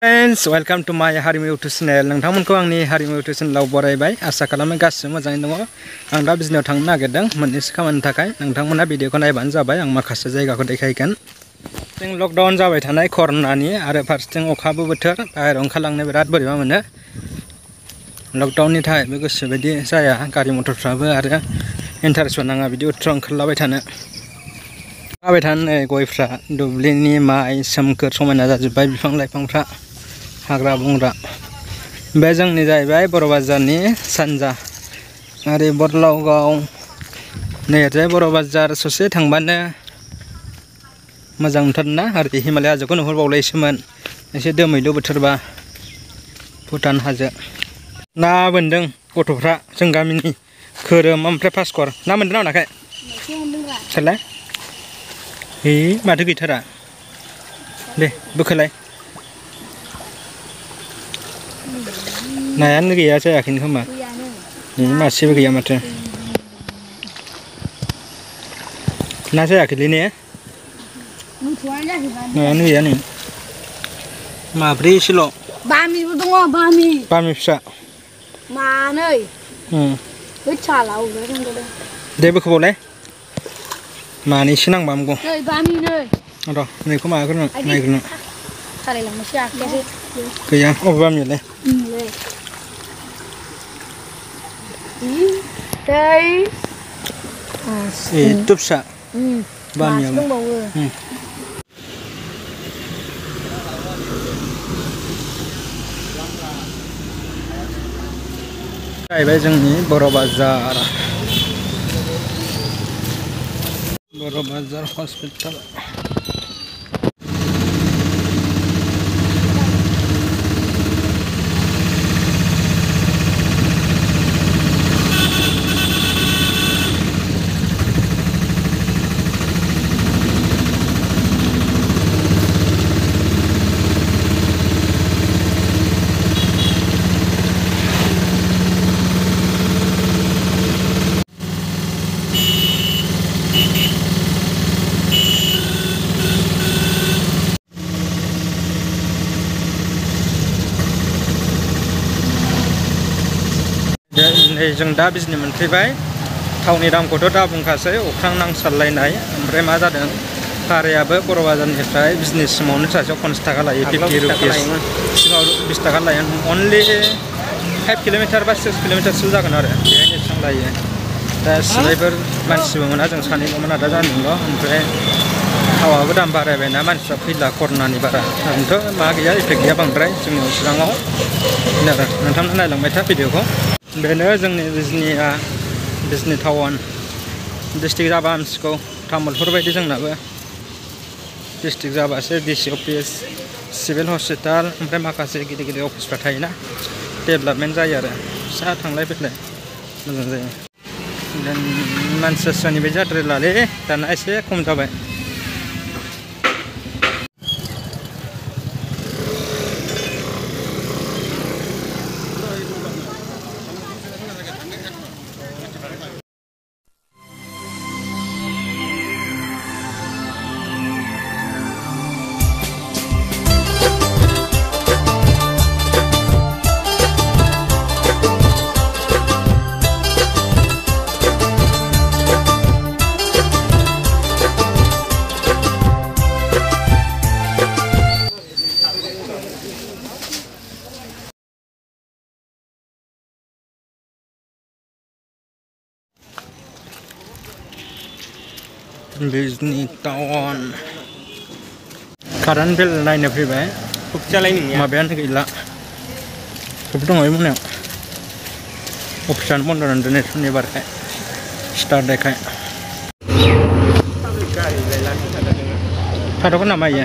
friends welcome to my हारिमु YouTube channel नोंथांमोनखौ आंनि हारिमु यूट्यूब चैनलाव बरायबाय आसा खालामो गासिबो मोजाङै दङ आं दा बिजनेयाव थांनो नागिरदों मोननैसो खामानिनि थाखाय नोंथांमोना भिडिअखौ नायबानो जाबाय आं माखासे जायगाखौ देखायगोन जों लकडाउन जाबाय थानाय कर'नानि आरो फारसेथिं अखाबो बोथोर बाहेरायाव ओंखारलांनो बिराद बोरैबा मोनो लकडाउननि थाखायबो गोसो बायदि जाया गारि मटरफ्राबो आरो इन्टारेस्टबो नाङा बिदि उथ्राव ओंखारलाबाय थानो नै गयफ्रा दुब्लिनि माइ सोमखोर समायना जाजोब्बाय बिफां लाइफांफ्रा हाग्रा बंग्रा बे जोंनि जाहैबाय बर' बाजारनि सानजा आरो बरलावगाव नै ओरैजाय बर' बाजार ससे थांबानो मोजां मोनथारोना आरो हिमालय हाजोखौ नुहुरबावलायसोमोन एसे दोमैलु बोथोरबा भुटान हाजो ना बोनदों गथ'फ्रा जों गामिनि खोरोम ओमफ्राय भास्कर ना मोनदों ना मोनाखै सोरलाय माथो गैथारा दे बोखोलाय नायानो गैया जायाखैनो खोमा मासेबो गैया माथो ना जायाखैलै ने नायानो गैया नै माब्रैसोल' बामिबो दङ बामि फिसा मानै दे बोखोबावलाय मानैसो नांबा हामगौ नै बामि नै र' नैखौ माबाग्रोनो नायग्रोनो सालायलांनोसै आखायासो गैया अबे बामियालाय एथ' फिसा बामियाबो जाहैबाय जोंनि बर' बाजार हस्पिटाल जों दा बिजनि मोनफैबाय थावनि दामखौथ' दा बुंखासै अख्रां नांसारलायनाय ओमफ्राय मा जादों भारायाबो बर' बाजारनिफ्राय बिजनेससिमावनो सासेयाव 50 थाखा लायो 50 रुपिस सिगाङाव 20 थाखा लायो अनलि 5 किल'मिटार बा 6 किल'मिटारसो जागोन आरो बेहायनो बेसेबां लायो दा सिबायफोर मानसिबो मोना जों सानैल'मोन आदा जादोंल' ओमफ्राय थावाबो दाम बारायबायना मानसिफ्रा फैला कर'नानि बारा आंथ' मा गैया इफेक्ट गैया बांद्राय जोंनि चिराङाव बेनो आरो नोंथांमोना नायलांबाय था भिडिअखौ बेनो जोंनि बिजनि टाउन डिस्ट्रिक्ट जाबा हामसिगौ तामुलपुर बायदि जोंनाबो डिस्ट्रिक्ट जाबासो डिसि अफिस सिभिल हस्पिटाल ओमफ्राय माखासे गिदिर गिदिर अफिसफ्रा थायोना डेभेलपमेन्ट जायो आरो फिसा थांलाय फैलाय मोजां जायो मानसिफोरनि बे जाद्रायलालै दाना एसे खम जाबाय बिजनि टाउन कारेन्ट बिल नायनो फैबाय माबायानो गैला सब दङ मोनायाव अफिसानो बन्द' दोनदों सुनिबारखाय स्टार्टखाय थाथ'गोन नामा इयो